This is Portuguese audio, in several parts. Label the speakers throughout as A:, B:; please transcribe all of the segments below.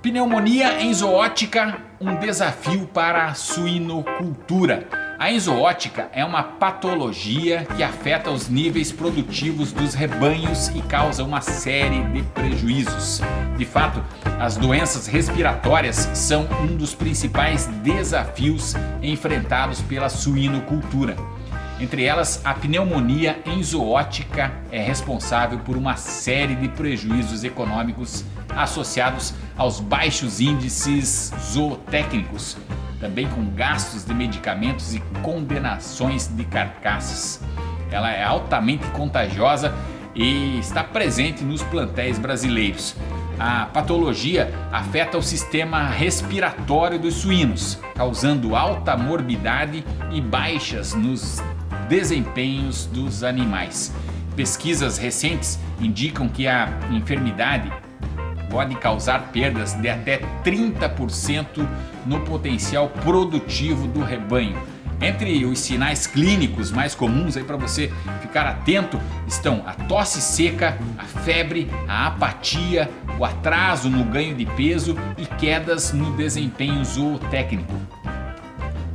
A: Pneumonia enzooótica, um desafio para a suinocultura. A enzooótica é uma patologia que afeta os níveis produtivos dos rebanhos e causa uma série de prejuízos. De fato, as doenças respiratórias são um dos principais desafios enfrentados pela suinocultura. Entre elas, a pneumonia enzooótica é responsável por uma série de prejuízos econômicos associados aos baixos índices zootécnicos, também com gastos de medicamentos e condenações de carcaças. Ela é altamente contagiosa e está presente nos plantéis brasileiros. A patologia afeta o sistema respiratório dos suínos, causando alta morbidade e baixas nos desempenhos dos animais. Pesquisas recentes indicam que a enfermidade pode causar perdas de até 30% no potencial produtivo do rebanho. Entre os sinais clínicos mais comuns para você ficar atento estão a tosse seca, a febre, a apatia, o atraso no ganho de peso e quedas no desempenho zootécnico.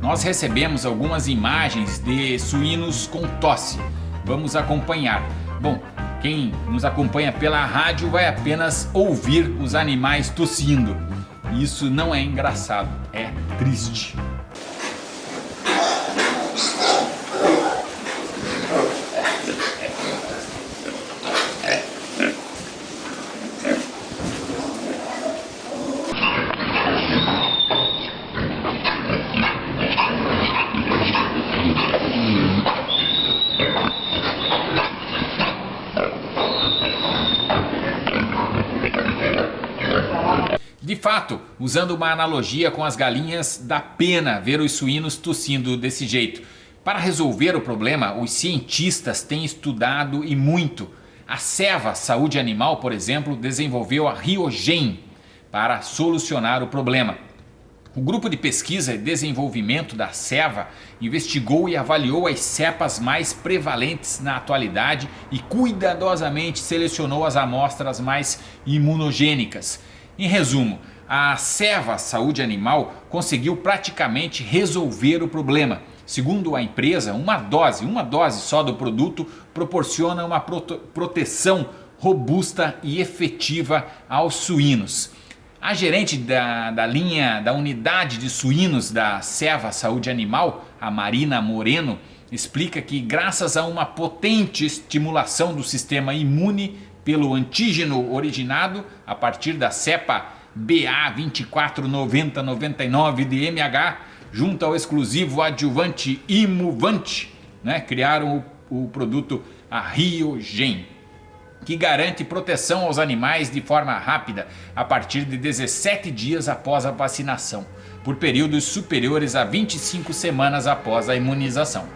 A: Nós recebemos algumas imagens de suínos com tosse. Vamos acompanhar. Bom, quem nos acompanha pela rádio vai apenas ouvir os animais tossindo. Isso não é engraçado, é triste. De fato, usando uma analogia com as galinhas, dá pena ver os suínos tossindo desse jeito. Para resolver o problema, os cientistas têm estudado e muito. A Ceva Saúde Animal, por exemplo, desenvolveu a Riogen para solucionar o problema. O grupo de pesquisa e desenvolvimento da Ceva investigou e avaliou as cepas mais prevalentes na atualidade e cuidadosamente selecionou as amostras mais imunogênicas. Em resumo, a Ceva Saúde Animal conseguiu praticamente resolver o problema. Segundo a empresa, uma dose só do produto proporciona uma proteção robusta e efetiva aos suínos. A gerente da unidade de suínos da Ceva Saúde Animal, a Marina Moreno, explica que graças a uma potente estimulação do sistema imune pelo antígeno originado a partir da cepa BA249099 de MH, junto ao exclusivo adjuvante Imuvant, criaram o produto a Riogen, que garante proteção aos animais de forma rápida a partir de 17 dias após a vacinação, por períodos superiores a 25 semanas após a imunização.